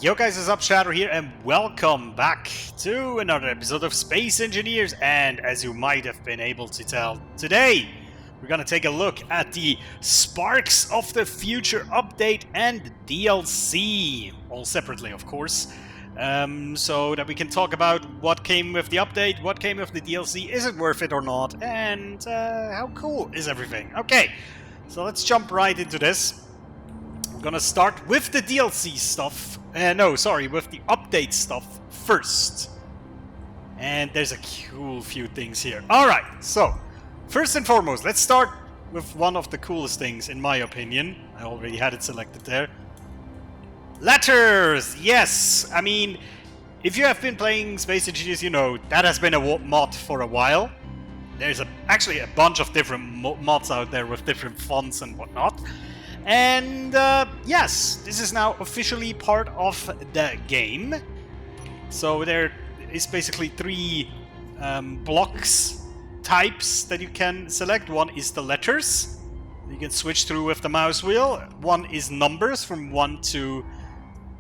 Yo guys, it's up Shadow here and welcome back to another episode of Space Engineers. And as you might have been able to tell, today we're gonna take a look at the Sparks of the Future update and DLC, all separately of course, so that we can talk about what came with the update, what came with the DLC, is it worth it or not, and how cool is everything. Okay, so let's jump right into this. I'm gonna start with the DLC stuff. With the update stuff first. And there's a cool few things here. Alright, so, first and foremost, let's start with one of the coolest things, in my opinion. I already had it selected there. Letters! Yes! I mean, if you have been playing Space Engineers, you know, that has been a mod for a while. There's actually a bunch of different mods out there with different fonts and whatnot. And yes, this is now officially part of the game. So there is basically three blocks types that you can select. One is the letters. You can switch through with the mouse wheel. One is numbers from 1 to...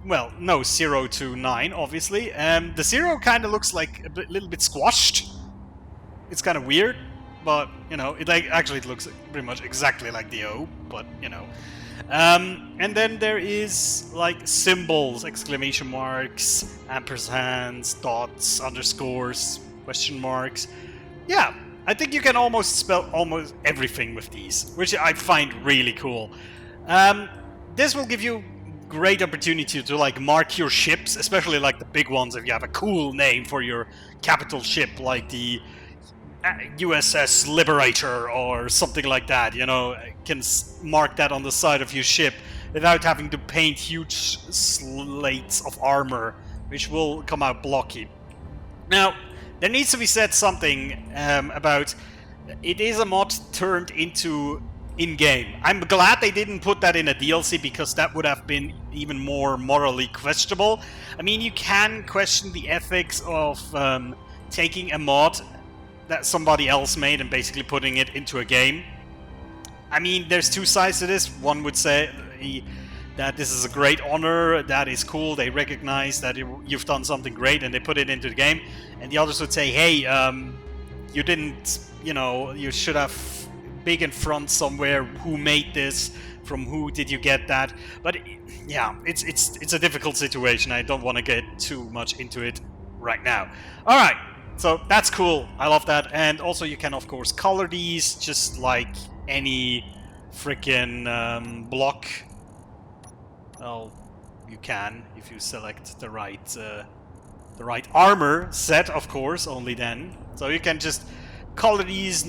well, no, 0 to 9, obviously. The 0 kind of looks like a little bit squashed. It's kind of weird. But, you know, it looks pretty much exactly like the O, but, you know. And then there is, like, symbols, exclamation marks, ampersands, dots, underscores, question marks. Yeah, I think you can almost spell almost everything with these, which I find really cool. This will give you great opportunity to, like, mark your ships, especially, like, the big ones, if you have a cool name for your capital ship, like the... USS Liberator or something like that, you know, can mark that on the side of your ship without having to paint huge slates of armor, which will come out blocky. Now, there needs to be said something about it is a mod turned into in-game. I'm glad they didn't put that in a DLC because that would have been even more morally questionable. I mean, you can question the ethics of taking a mod that somebody else made and basically putting it into a game. I mean, there's two sides to this. One would say that this is a great honor, that is cool, they recognize that you've done something great and they put it into the game. And the others would say, hey, you didn't, you know, you should have big in front somewhere, who made this, from who did you get that? But yeah, it's a difficult situation. I don't want to get too much into it right now. Alright. So that's cool, I love that, and also you can of course color these just like any freaking block. Well, you can if you select the right armor set, of course, only then. So you can just color these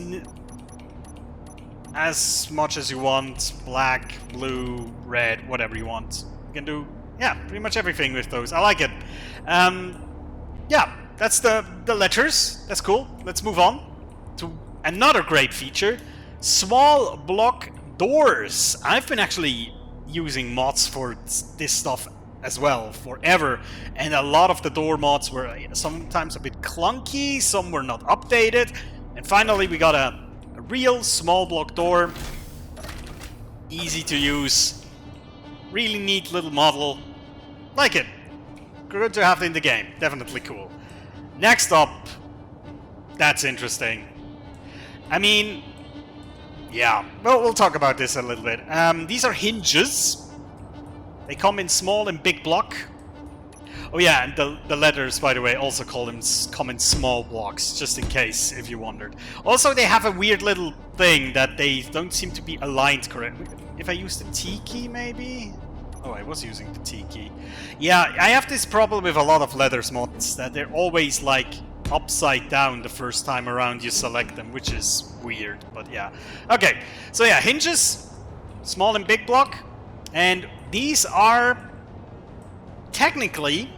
as much as you want, black, blue, red, whatever you want. You can do, yeah, pretty much everything with those. I like it. Yeah. That's the letters. That's cool. Let's move on to another great feature. Small block doors. I've been actually using mods for this stuff as well forever. And a lot of the door mods were sometimes a bit clunky. Some were not updated. And finally we got a real small block door. Easy to use. Really neat little model. Like it. Good to have it in the game. Definitely cool. Next up, that's interesting. I mean, yeah, well, we'll talk about this a little bit. These are hinges. They come in small and big block. Oh yeah, and the letters, by the way, also come in small blocks, just in case, if you wondered. Also, they have a weird little thing that they don't seem to be aligned correctly. If I use the T key, maybe? Oh, I was using the T key. Yeah, I have this problem with a lot of letters mods, that they're always like upside down the first time around you select them, which is weird, but yeah. Okay, so yeah, hinges, small and big block, and these are technically,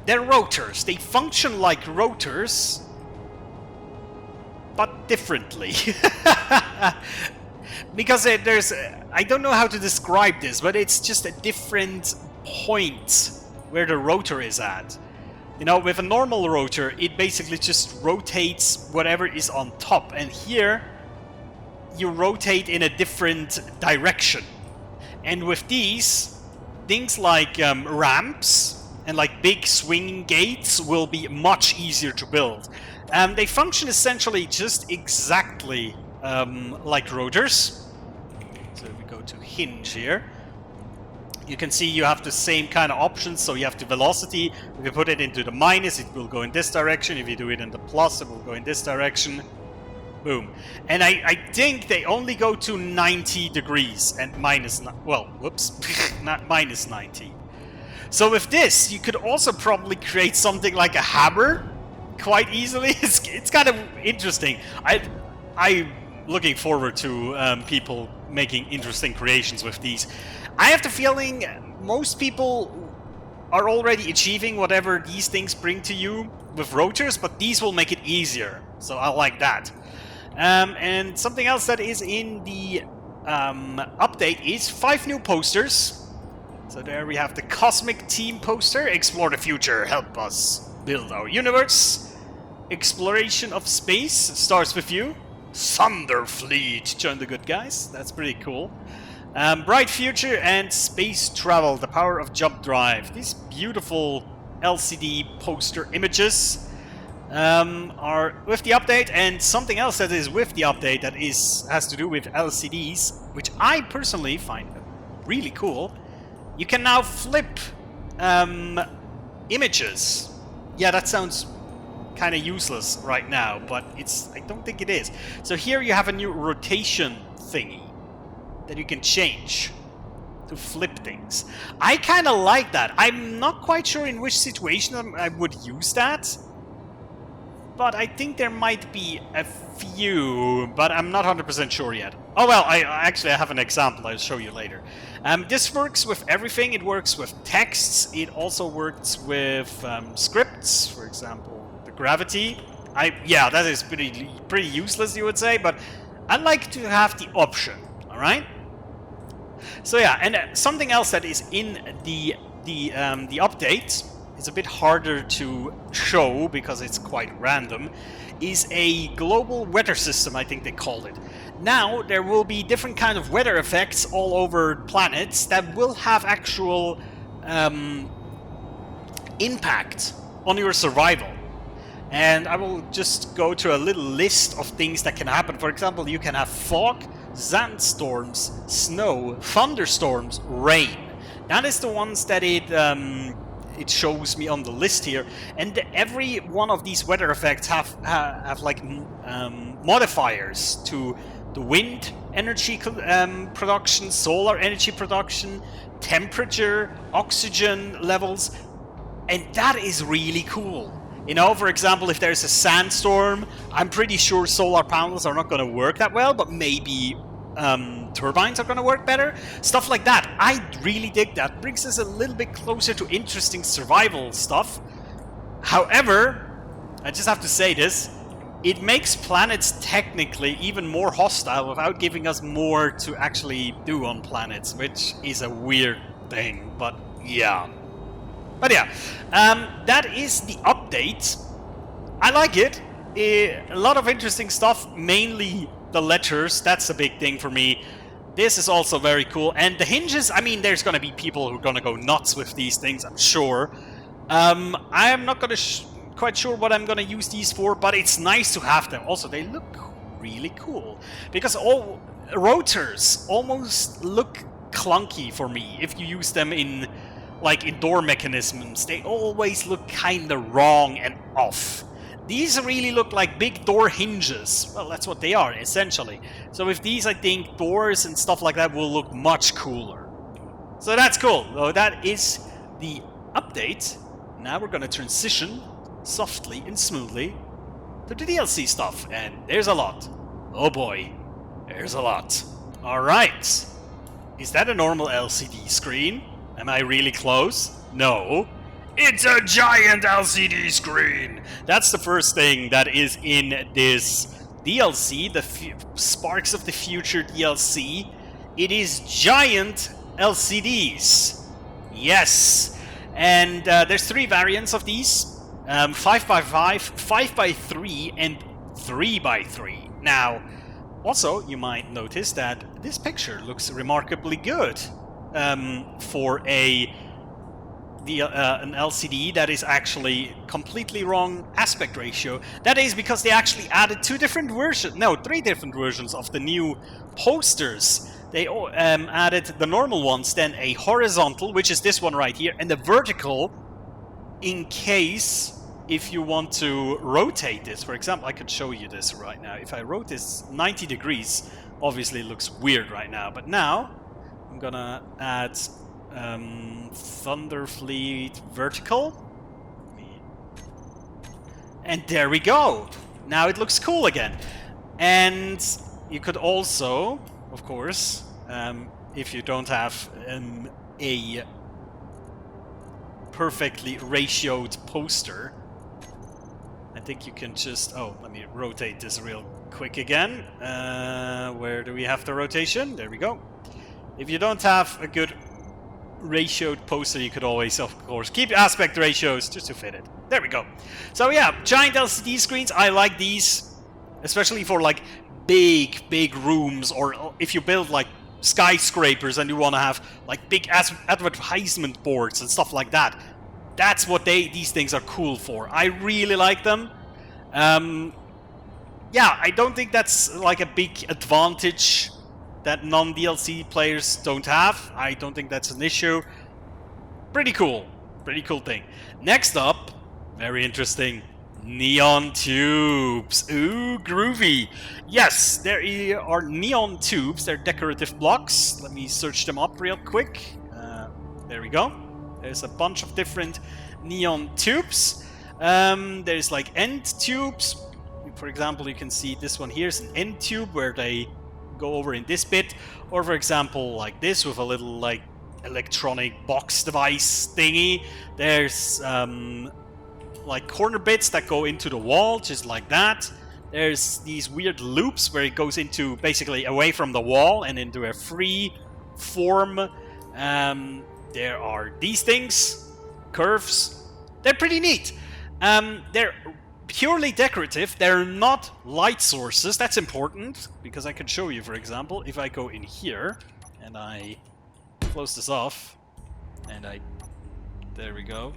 they're rotors. They function like rotors, but differently. Because there's... I don't know how to describe this, but it's just a different point where the rotor is at. You know, with a normal rotor, it basically just rotates whatever is on top. And here, you rotate in a different direction. And with these, things like ramps, and like big swinging gates will be much easier to build. They function essentially just exactly like rotors. So if we go to hinge here, you can see you have the same kind of options. So you have the velocity. If you put it into the minus, it will go in this direction. If you do it in the plus, it will go in this direction. Boom. And I think they only go to 90 degrees and minus, well, whoops, not minus 90. So with this, you could also probably create something like a hammer quite easily. It's kind of interesting. I'm looking forward to people making interesting creations with these. I have the feeling most people are already achieving whatever these things bring to you with rotors, but these will make it easier. So I like that. And something else that is in the update is 5 new posters. So there we have the Cosmic Team poster. Explore the future, help us build our universe. Exploration of space starts with you. Thunder Fleet, join the good guys. That's pretty cool. Bright future and space travel, the power of jump drive. These beautiful LCD poster images are with the update, and something else that is with the update that has to do with LCDs, which I personally find really cool. You can now flip images. Yeah, that sounds kind of useless right now, but I don't think it is. So here you have a new rotation thingy that you can change to flip things. I kind of like that. I'm not quite sure in which situation I would use that, but I think there might be a few, but I'm not 100% sure yet. Oh well, I have an example I'll show you later. This works with everything. It works with texts. It also works with scripts, for example, the gravity. Yeah, that is pretty useless, you would say, but I like to have the option. All right. So yeah, and something else that is in the update, it's a bit harder to show because it's quite random, is a global weather system, I think they called it. Now there will be different kind of weather effects all over planets that will have actual impact on your survival. And I will just go to a little list of things that can happen. For example, you can have fog, sandstorms, snow, thunderstorms, rain. That is the ones that it shows me on the list here, and every one of these weather effects have like modifiers to the wind energy production, solar energy production, temperature, oxygen levels, and that is really cool. You know, for example, if there's a sandstorm, I'm pretty sure solar panels are not going to work that well, but maybe turbines are going to work better. Stuff like that. I really dig that. Brings us a little bit closer to interesting survival stuff. However, I just have to say this, it makes planets technically even more hostile without giving us more to actually do on planets, which is a weird thing, but yeah. But yeah, that is the update. I like it. A lot of interesting stuff, mainly the letters. That's a big thing for me. This is also very cool. And the hinges, I mean, there's going to be people who are going to go nuts with these things, I'm sure. I am not going to quite sure what I'm going to use these for, but it's nice to have them. Also, they look really cool. Because all rotors almost look clunky for me if you use them in like indoor mechanisms. They always look kind of wrong and off. These really look like big door hinges. Well, that's what they are, essentially. So with these, I think doors and stuff like that will look much cooler. So that's cool. So that is the update. Now we're going to transition softly and smoothly to the DLC stuff. And there's a lot. Oh boy, there's a lot. Alright. Is that a normal LCD screen? Am I really close? No. It's a giant LCD screen! That's the first thing that is in this DLC, the Sparks of the Future DLC. It is giant LCDs. Yes! And there's 3 variants of these. 5x5, 5x3, and 3x3. Now, also, you might notice that this picture looks remarkably good for a an LCD that is actually completely wrong aspect ratio. That is because they actually added three different versions of the new posters. They added the normal ones, then a horizontal, which is this one right here, and the vertical in case if you want to rotate this. For example, I could show you this right now. If I rotate this 90 degrees, obviously it looks weird right now, but now I'm gonna add Thunderfleet vertical, and there we go. Now it looks cool again. And you could also, of course, if you don't have a perfectly ratioed poster, I think you can just... Oh, let me rotate this real quick again. Where do we have the rotation? There we go. If you don't have a good ratioed poster, you could always, of course, keep aspect ratios just to fit it. There we go. So yeah, giant LCD screens, I like these, especially for like big rooms, or if you build like skyscrapers and you want to have like big advertisement boards and stuff like that. That's what these things are cool for. I really like them. Yeah, I don't think that's like a big advantage that non-DLC players don't have. I don't think that's an issue. Pretty cool thing. Next up, very interesting, neon tubes. Ooh, groovy. Yes, there are neon tubes. They're decorative blocks. Let me search them up real quick. There we go. There's a bunch of different neon tubes. There's like end tubes. For example, you can see this one here is an end tube where they go over in this bit. Or for example, like this with a little like electronic box device thingy. There's like corner bits that go into the wall, just like that. There's these weird loops where it goes into basically away from the wall and into a free form. There are these things, curves. They're pretty neat. They're purely decorative. They're not light sources. That's important because I could show you, for example, if I go in here and I close this off and there we go.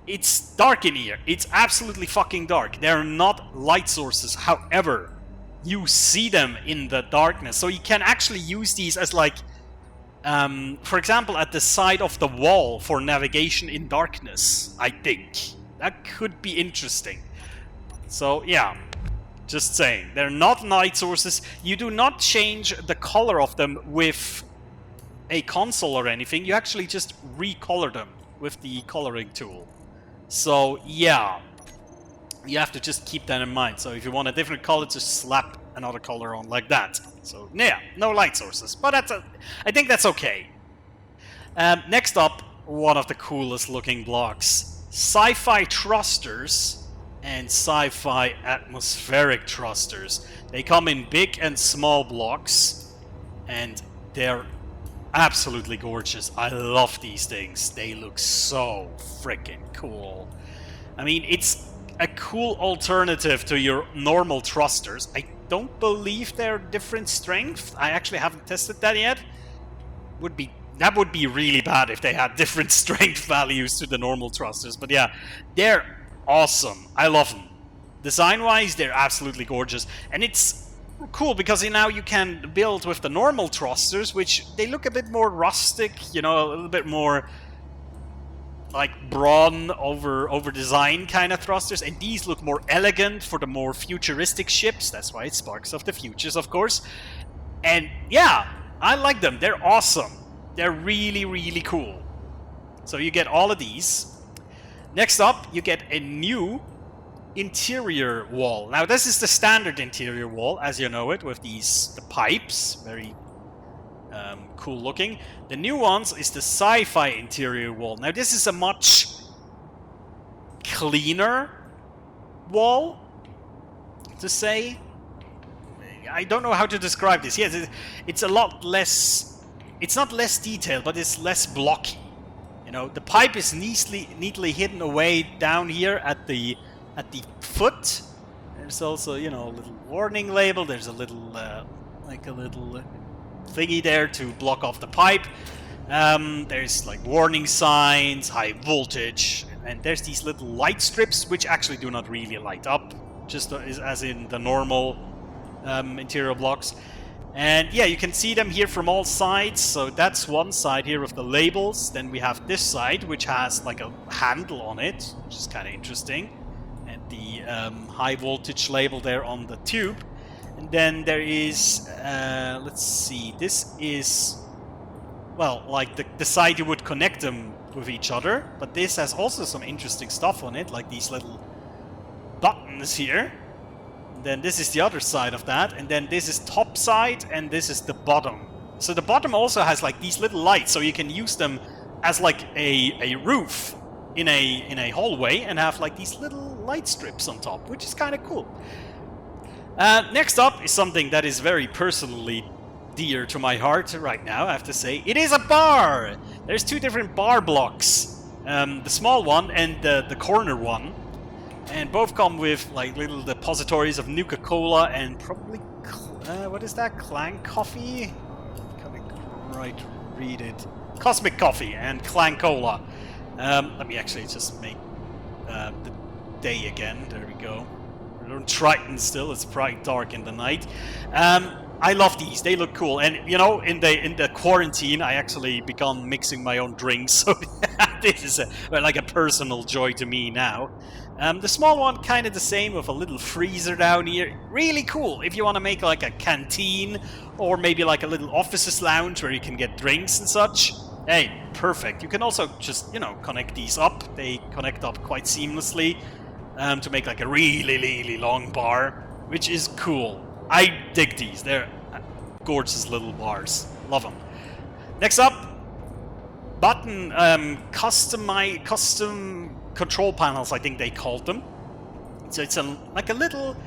It's dark in here. It's absolutely fucking dark. They're not light sources. However, you see them in the darkness. So you can actually use these as like, for example, at the side of the wall for navigation in darkness, I think. That could be interesting. So, yeah. Just saying. They're not light sources. You do not change the color of them with a console or anything. You actually just recolor them with the coloring tool. So, yeah. You have to just keep that in mind. So, if you want a different color, just slap another color on like that. So, yeah. No light sources. But I think that's okay. Next up, one of the coolest looking blocks. Sci-fi thrusters and sci-fi atmospheric thrusters. They come in big and small blocks, and they're absolutely gorgeous. I love these things. They look so freaking cool. I mean, it's a cool alternative to your normal thrusters. I don't believe they're different strength. I actually haven't tested that yet. That would be really bad if they had different strength values to the normal thrusters. But yeah, they're awesome. I love them. Design-wise, they're absolutely gorgeous. And it's cool because now you can build with the normal thrusters, which they look a bit more rustic, you know, a little bit more like brawn over design kind of thrusters. And these look more elegant for the more futuristic ships. That's why it's Sparks of the Futures, of course. And yeah, I like them. They're awesome. They're really cool. So you get all of these. Next up, you get a new interior wall. Now this is the standard interior wall, as you know it, with the pipes. Very cool looking. The new ones is the sci-fi interior wall. Now this is a much cleaner wall, to say. I don't know how to describe this. Yes, it's a lot less... It's not less detailed, but it's less blocky. You know, the pipe is neatly hidden away down here at the foot. There's also, you know, a little warning label. There's a little like a little thingy there to block off the pipe. There's like warning signs, high voltage, and there's these little light strips which actually do not really light up, just as in the normal interior blocks. And yeah, you can see them here from all sides. So that's one side here with the labels. Then we have this side which has like a handle on it, which is kind of interesting, and the high voltage label there on the tube. And then there is, let's see, this is, well, like the side you would connect them with each other, but this has also some interesting stuff on it, like these little buttons here. And then this is the other side of that, and then this is top side, and this is the bottom. So the bottom also has like these little lights, so you can use them as like a roof in a hallway and have like these little light strips on top, which is kind of cool. Next up is something that is very personally dear to my heart right now, I have to say. It is a bar! There's two different bar blocks. The small one and the corner one. And both come with like little depositories of Nuka-Cola and probably, what is that? Clang Coffee? Can't quite read it. Cosmic Coffee and Clang Cola. Let me actually just make the day again. There we go. We're on Triton still. It's bright dark in the night. I love these. They look cool. And you know, in the quarantine, I actually began mixing my own drinks. So this is like a personal joy to me now. The small one, kind of the same, with a little freezer down here. Really cool if you want to make like a canteen or maybe like a little officer's lounge where you can get drinks and such. Hey, perfect. You can also just, you know, connect these up. They connect up quite seamlessly to make like a really, really long bar, which is cool. I dig these. They're gorgeous little bars. Love them. Next up, button custom control panels, I think they called them. So it's like a little,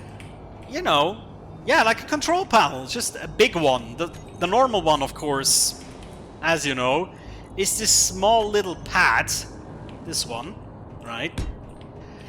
you know, yeah, like a control panel, just a big one. The normal one, of course, as you know, is this small little pad. This one, right?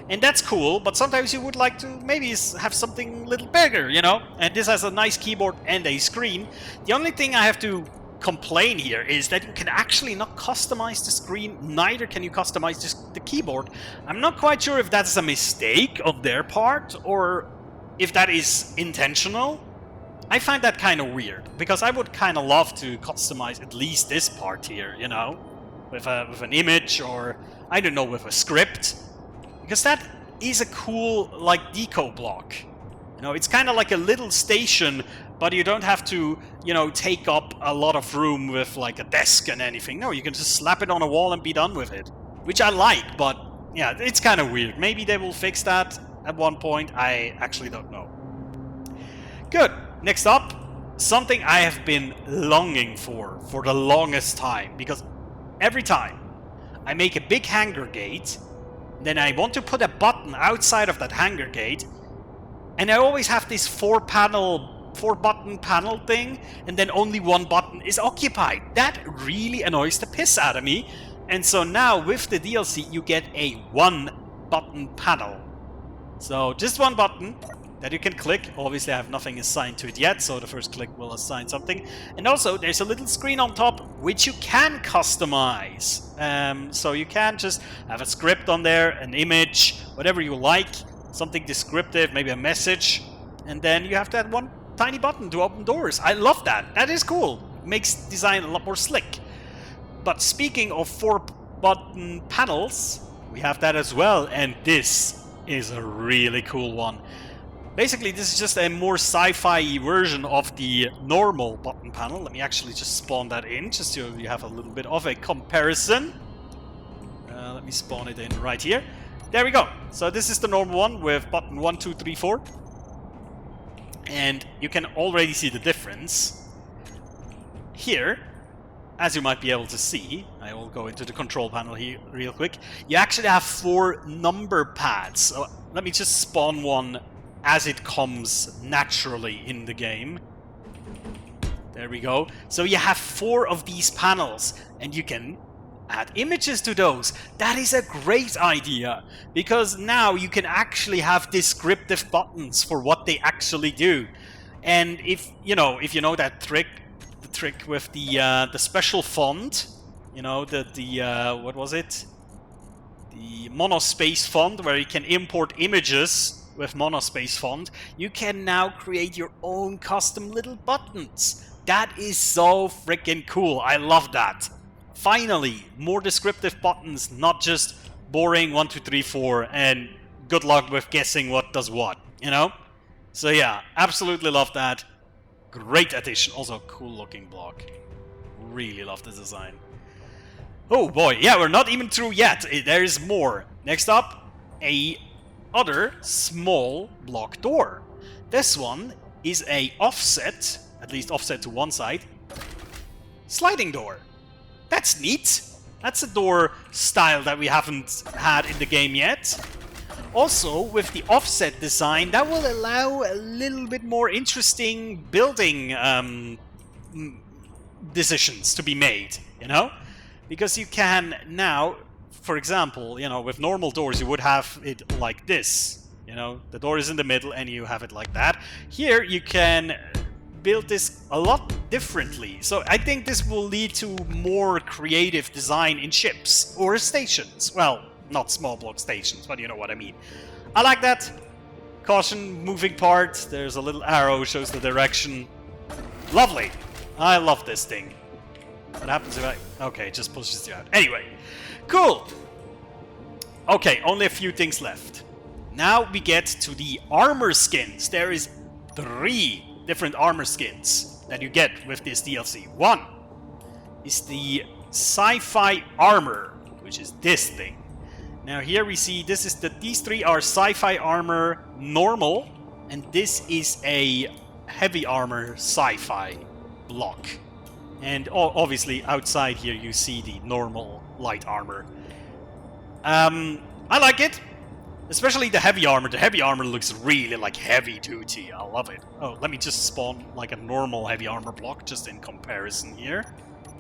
And that's cool, but sometimes you would like to maybe have something a little bigger, you know? And this has a nice keyboard and a screen. The only thing I have to complain here is that you can actually not customize the screen, neither can you customize the keyboard. I'm not quite sure if that's a mistake of their part or if that is intentional. I find that kind of weird, because I would kind of love to customize at least this part here, you know? With an image, or, I don't know, with a script. Because that is a cool, like, deco block. You know, it's kind of like a little station, but you don't have to, you know, take up a lot of room with, like, a desk and anything. No, you can just slap it on a wall and be done with it. Which I like, but, yeah, it's kind of weird. Maybe they will fix that at one point. I actually don't know. Good. Next up, something I have been longing for the longest time. Because every time I make a big hanger gate, then I want to put a button outside of that hanger gate, and I always have this four button panel thing, and then only one button is occupied. That really annoys the piss out of me. And so now with the DLC you get a one button panel. So just one button that you can click. Obviously I have nothing assigned to it yet, so the first click will assign something. And also there's a little screen on top which you can customize. So you can just have a script on there, an image, whatever you like, something descriptive, maybe a message, and then you have that one tiny button to open doors. I love that. That is cool. It makes design a lot more slick. But speaking of four button panels, we have that as well, and this is a really cool one. Basically, this is just a more sci-fi version of the normal button panel. Let me actually just spawn that in, just so you have a little bit of a comparison. Let me spawn it in right here. There we go. So this is the normal one with button 1, 2, 3, 4. And you can already see the difference. Here, as you might be able to see, I will go into the control panel here real quick. You actually have 4 number pads. So let me just spawn one as it comes naturally in the game. There we go. So you have 4 of these panels, and you can add images to those. That is a great idea, because now you can actually have descriptive buttons for what they actually do. And if you know that trick, the trick with the special font. You know, what was it? The monospace font, where you can import images with monospace font. You can now create your own custom little buttons. That is so freaking cool. I love that. Finally, more descriptive buttons, not just boring 1, 2, 3, 4, and good luck with guessing what does what, you know? So yeah, absolutely love that. Great addition. Also, cool looking block. Really love the design. Oh boy, yeah, we're not even through yet. There's more. Next up, a other small block door. This one is a offset, at least offset to one side, sliding door. That's neat. That's a door style that we haven't had in the game yet. Also, with the offset design, that will allow a little bit more interesting building decisions to be made, you know? Because you can now, for example, you know, with normal doors, you would have it like this. You know, the door is in the middle and you have it like that. Here, you can build this a lot differently. So I think this will lead to more creative design in ships or stations. Well, not small block stations, but you know what I mean. I like that. Caution, moving part. There's a little arrow, shows the direction. Lovely. I love this thing. What happens if I... Okay, it just pushes you out. Anyway, cool. Okay, only a few things left. Now we get to the armor skins. There is 3 different armor skins that you get with this DLC. One is the sci-fi armor, which is this thing. Now here we see these 3 are sci-fi armor normal, and this is a heavy armor sci-fi block. And obviously outside here you see the normal light armor. I like it. Especially the heavy armor. The heavy armor looks really like heavy duty. I love it. Oh, let me just spawn like a normal heavy armor block just in comparison here.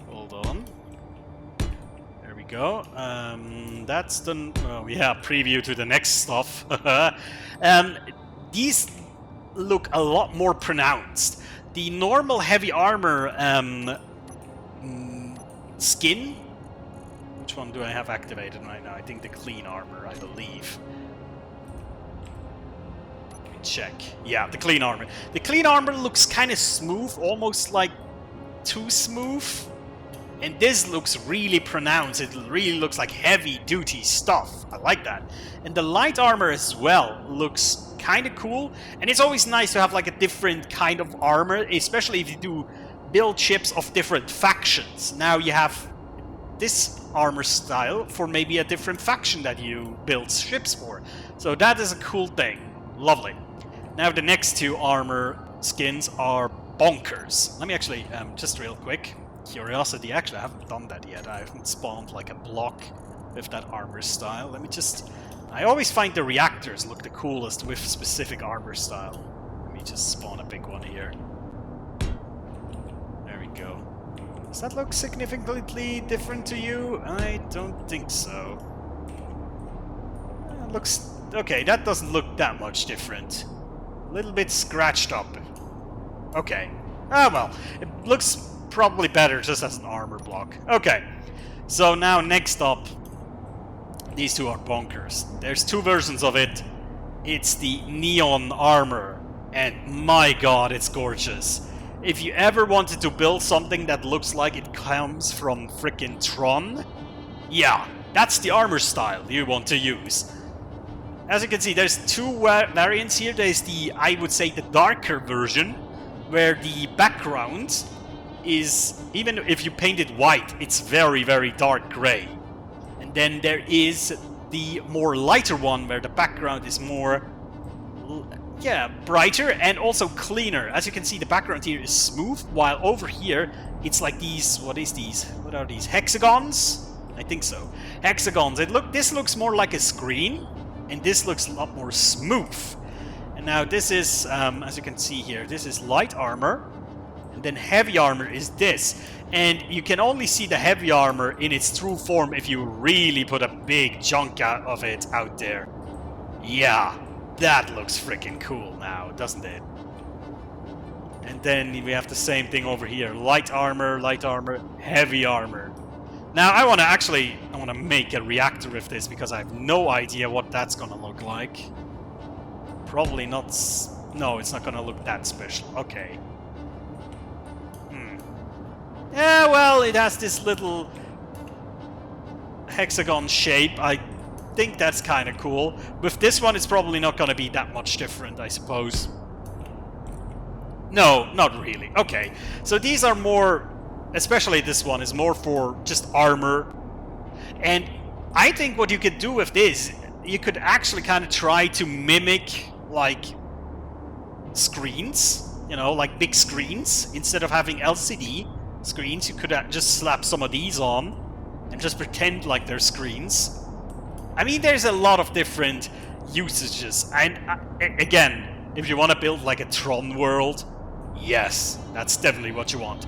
Hold on. There we go. That's the... Oh yeah, preview to the next stuff. These look a lot more pronounced. The normal heavy armor skin, which one do I have activated right now? I think the clean armor, I believe. Let me check. Yeah, the clean armor. The clean armor looks kind of smooth, almost like too smooth. And this looks really pronounced. It really looks like heavy duty stuff. I like that. And the light armor as well looks kind of cool. And it's always nice to have like a different kind of armor, especially if you do build ships of different factions. Now you have this armor style for maybe a different faction that you build ships for. So that is a cool thing. Lovely. Now the next 2 armor skins are bonkers. Let me actually, just real quick, curiosity, actually I haven't done that yet. I haven't spawned like a block with that armor style. Let me just... I always find the reactors look the coolest with specific armor style. Let me just spawn a big one here. There we go. Does that look significantly different to you? I don't think so. Looks... Okay, that doesn't look that much different. A little bit scratched up. Okay. Ah, well. It looks probably better just as an armor block. Okay. So now next up, these 2 are bonkers. There's 2 versions of it. It's the neon armor. And my god, it's gorgeous. If you ever wanted to build something that looks like it comes from frickin' Tron, yeah, that's the armor style you want to use. As you can see, there's 2 variants here. There's the, I would say, the darker version, where the background is, even if you paint it white, it's very, very dark gray. And then there is the more lighter one, where the background is more, yeah, brighter and also cleaner. As you can see, the background here is smooth, while over here, it's like these, what is these? What are these? Hexagons? I think so. Hexagons. This looks more like a screen, and this looks a lot more smooth. And now this is, as you can see here, this is light armor, and then heavy armor is this. And you can only see the heavy armor in its true form if you really put a big chunk of it out there. Yeah, that looks freaking cool now, doesn't it? And then we have the same thing over here. Light armor, heavy armor. Now I want to make a reactor with this because I have no idea what that's gonna look like. Probably not. No, it's not gonna look that special. Okay. Yeah, well, it has this little hexagon shape. I think that's kind of cool. With this one, it's probably not gonna be that much different, I suppose. No, not really. Okay, so these are more, especially this one, is more for just armor. And I think what you could do with this, you could actually kind of try to mimic, like, screens, you know, like big screens. Instead of having LCD screens, you could just slap some of these on and just pretend like they're screens. I mean, there's a lot of different usages. And again, if you want to build like a Tron world, yes, that's definitely what you want.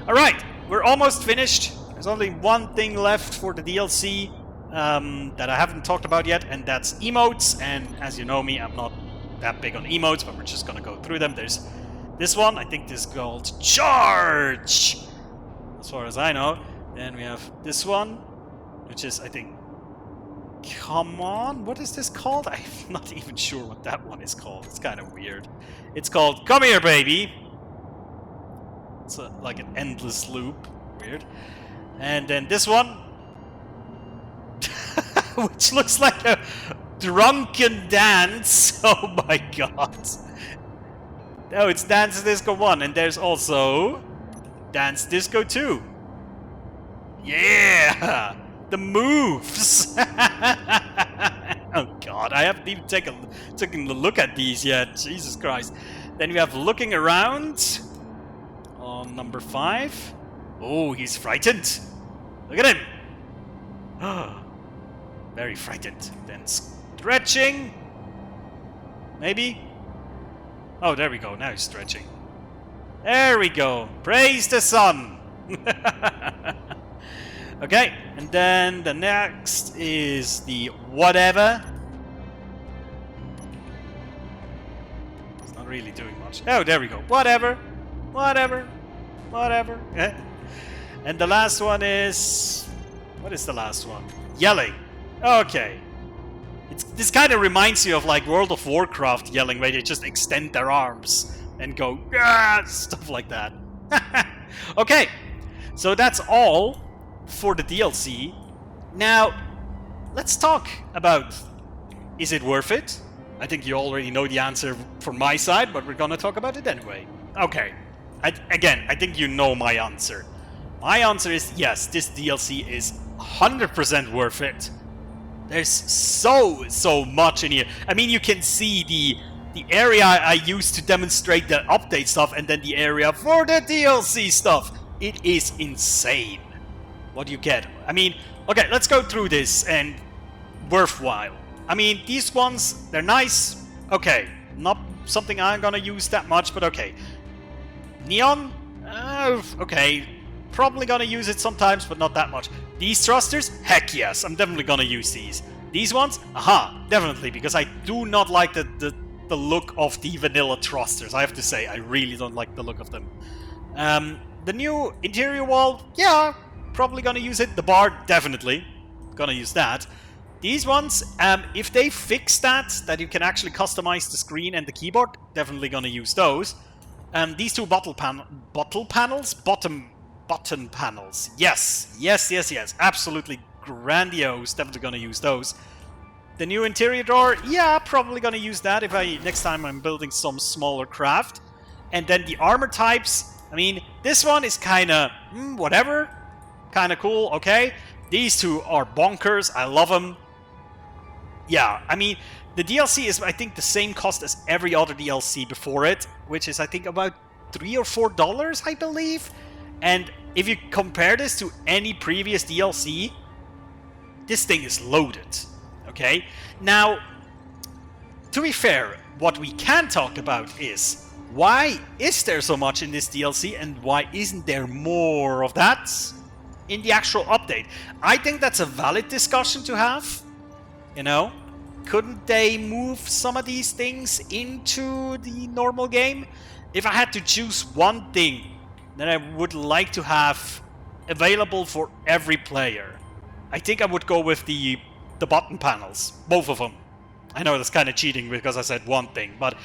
Alright, we're almost finished. There's only one thing left for the DLC that I haven't talked about yet, and that's emotes. And as you know me, I'm not that big on emotes, but we're just gonna go through them. There's this one, I think this is called Charge, as far as I know. Then we have this one, which is, I think, Come On? What is this called? I'm not even sure what that one is called. It's kind of weird. It's called Come Here, Baby. It's like an endless loop. Weird. And then this one, which looks like a drunken dance. Oh my god. Oh, it's Dance Disco 1. And there's also Dance Disco 2. Yeah! The moves! Oh god, I haven't even taken a look at these yet. Jesus Christ. Then we have Looking Around on number 5. Oh, he's frightened. Look at him. Very frightened. Then Stretching. Maybe? Oh, there we go. Now he's stretching. There we go. Praise the sun. Okay, and then the next is the Whatever. It's not really doing much. Oh, there we go. Whatever. Whatever. Whatever. And the last one is... What is the last one? Yelling. Okay. This kind of reminds you of like World of Warcraft yelling, where they just extend their arms and go, ah, stuff like that. Okay, so that's all for the DLC. Now, let's talk about, is it worth it? I think you already know the answer from my side, but we're gonna talk about it anyway. Okay, again, I think you know my answer. My answer is yes, this DLC is 100% worth it. There's so much in here. I mean, you can see the area I used to demonstrate the update stuff and then the area for the DLC stuff. It is insane what you get. I mean, okay, let's go through this and worthwhile. I mean, these ones, they're nice. Okay, not something I'm gonna use that much, but okay. Neon? Okay. Probably gonna use it sometimes, but not that much. These thrusters? Heck yes, I'm definitely gonna use these. These ones? Aha, definitely, because I do not like the look of the vanilla thrusters. I have to say, I really don't like the look of them. The new interior wall? Yeah, probably gonna use it. The bar? Definitely gonna use that. These ones, if they fix that you can actually customize the screen and the keyboard, definitely gonna use those. These two button panels. Yes. Absolutely grandiose. Definitely gonna use those. The new interior door, yeah, probably gonna use that if next time I'm building some smaller craft. And then the armor types, I mean, this one is kinda, whatever. Kinda cool, okay. These two are bonkers, I love them. Yeah, I mean, the DLC is, I think, the same cost as every other DLC before it, which is, I think, about $3 or $4, I believe. And if you compare this to any previous DLC, this thing is loaded, okay? Now, to be fair, what we can talk about is, why is there so much in this DLC and why isn't there more of that in the actual update? I think that's a valid discussion to have, you know? Couldn't they move some of these things into the normal game? if I had to choose one thing that I would like to have available for every player, I think I would go with the button panels, both of them. I know that's kind of cheating because I said one thing, but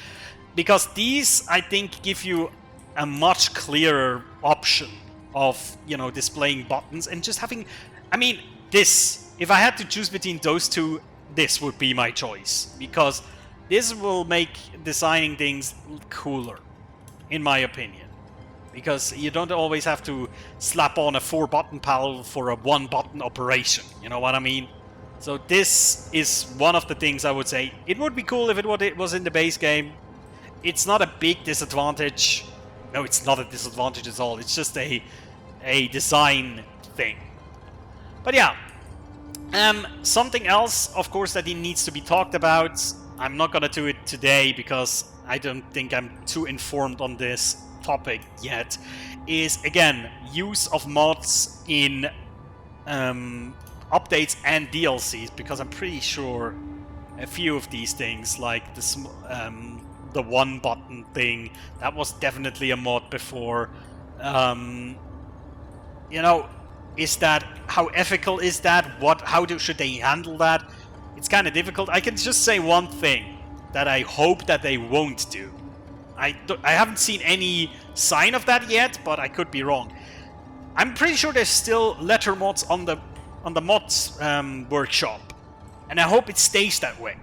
because these, I think, give you a much clearer option of, you know, displaying buttons and just having, I mean, this, if I had to choose between those two, this would be my choice, because this will make designing things cooler, in my opinion. Because you don't always have to slap on a 4-button panel for a 1-button operation, you know what I mean? So this is one of the things I would say. It would be cool if it was in the base game. It's not a big disadvantage. No, it's not a disadvantage at all. It's just a design thing. But yeah, something else, of course, that it needs to be talked about. I'm not gonna do it today because I don't think I'm too informed on this topic yet. Is again use of mods in updates and DLCs, because I'm pretty sure a few of these things, like the 1-button thing, that was definitely a mod before. You know, is that, how ethical is that? How should they handle that? It's kind of difficult. I can just say one thing that I hope that they won't do. I haven't seen any sign of that yet, but I could be wrong. I'm pretty sure there's still letter mods on the mods workshop, and I hope it stays that way.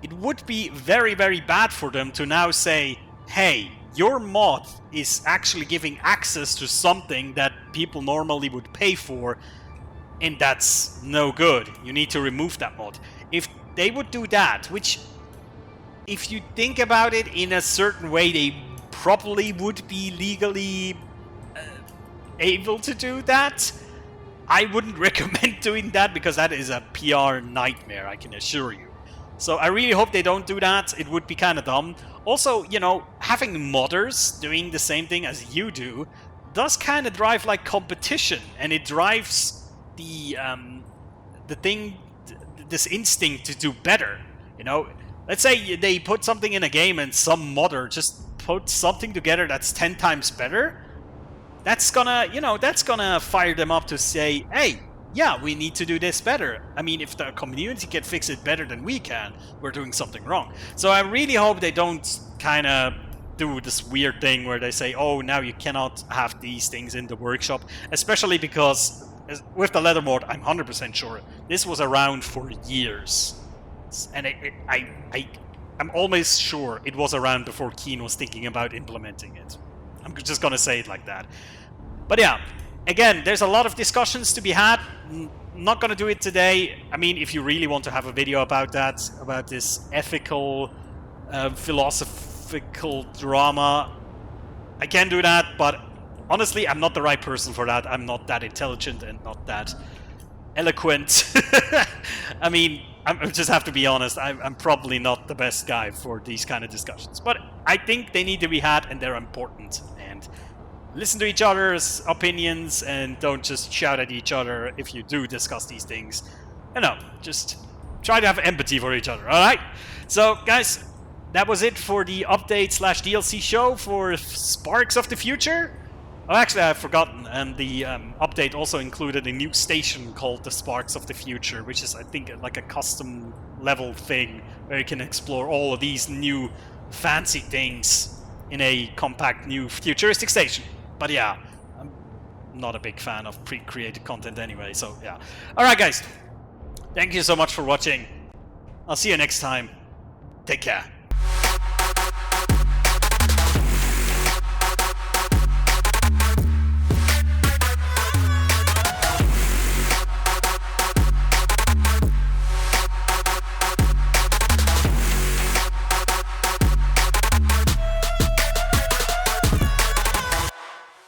It would be very, very bad for them to now say, hey, your mod is actually giving access to something that people normally would pay for, and that's no good. You need to remove that mod. If they would do that, which, if you think about it in a certain way, they probably would be legally able to do that. I wouldn't recommend doing that, because that is a PR nightmare, I can assure you. So I really hope they don't do that. It would be kind of dumb. Also, you know, having modders doing the same thing as you do does kind of drive like competition, and it drives the thing, this instinct to do better. You know, let's say they put something in a game and some modder just put something together that's 10 times better. That's gonna, you know, that's gonna fire them up to say, hey, yeah, we need to do this better. I mean, if the community can fix it better than we can, we're doing something wrong. So I really hope they don't kind of do this weird thing where they say, oh, now you cannot have these things in the workshop. Especially because with the leather mod, I'm 100% sure this was around for years. And I'm almost sure it was around before Keen was thinking about implementing it. I'm just gonna say it like that. But yeah, again, there's a lot of discussions to be had. Not gonna do it today. I mean, if you really want to have a video about that, about this ethical, philosophical drama, I can do that, but honestly, I'm not the right person for that. I'm not that intelligent and not that eloquent. I mean, I just have to be honest, I'm probably not the best guy for these kind of discussions. But I think they need to be had, and they're important. And listen to each other's opinions, and don't just shout at each other if you do discuss these things. You know, just try to have empathy for each other, alright? So, guys, that was it for the update/DLC show for Sparks of the Future. Oh, actually, I've forgotten, and the update also included a new station called the Sparks of the Future, which is, I think, like a custom level thing where you can explore all of these new fancy things in a compact new futuristic station. But yeah, I'm not a big fan of pre-created content anyway, so yeah. Alright guys, thank you so much for watching. I'll see you next time. Take care.